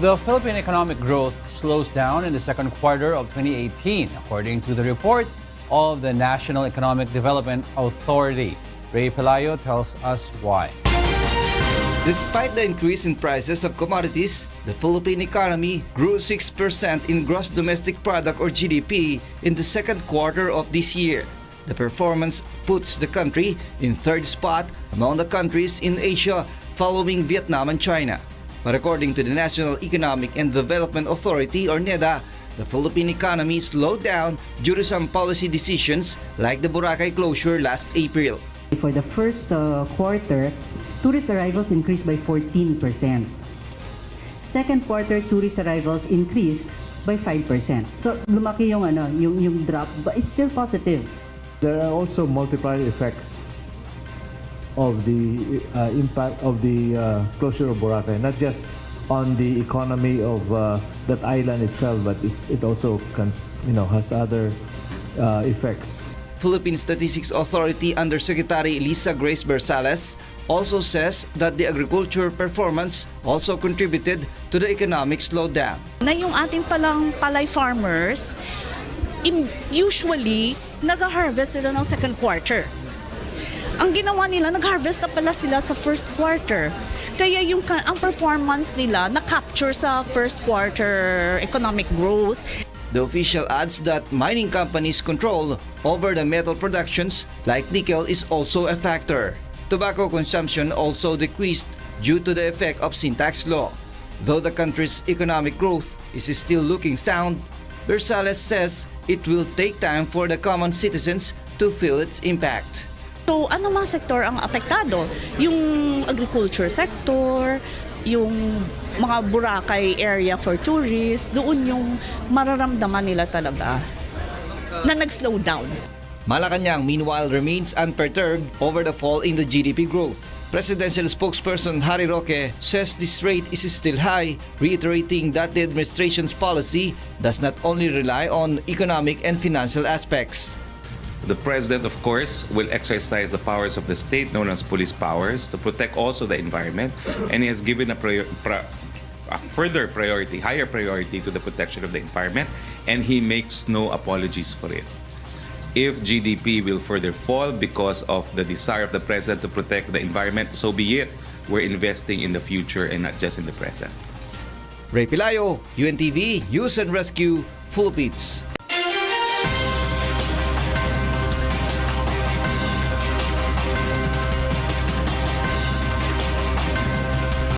The Philippine economic growth slows down in the second quarter of 2018, according to the report of the National Economic Development Authority. Rey Pelayo tells us why. Despite the increase in prices of commodities, the Philippine economy grew 6% in gross domestic product or GDP in the second quarter of this year. The performance puts the country in third spot among the countries in Asia following Vietnam and China. But according to the National Economic and Development Authority or NEDA, the Philippine economy slowed down due to some policy decisions like the Boracay closure last April. For the first quarter, tourist arrivals increased by 14%. Second quarter, tourist arrivals increased by 5%. So lumaki yung drop, but it's still positive. There are also multiplier effects of the impact of the closure of Boracay, not just on the economy of that island itself, but it also has other effects. Philippine Statistics Authority Undersecretary Lisa Grace Bersales also says that the agriculture performance also contributed to the economic slowdown. Na yung ating palay farmers, usually nag-harvest sila ng second quarter. Ang ginawa nila, nag-harvest na pala sila sa first quarter. Kaya ang performance nila na-capture sa first quarter economic growth. The official adds that mining companies' control over the metal productions like nickel is also a factor. Tobacco consumption also decreased due to the effect of sin tax law. Though the country's economic growth is still looking sound, Bersales says it will take time for the common citizens to feel its impact. So ano mga sektor ang apektado? Yung agriculture sector, yung mga Boracay area for tourists, doon yung mararamdaman nila talaga na nag-slow down. Malacanang meanwhile remains unperturbed over the fall in the GDP growth. Presidential spokesperson Harry Roque says this rate is still high, reiterating that the administration's policy does not only rely on economic and financial aspects. The president, of course, will exercise the powers of the state known as police powers to protect also the environment, and he has given a further priority, higher priority to the protection of the environment, and he makes no apologies for it. If GDP will further fall because of the desire of the president to protect the environment, so be it. We're investing in the future and not just in the present. Rey Pelayo, UNTV, News and Rescue, Philippines.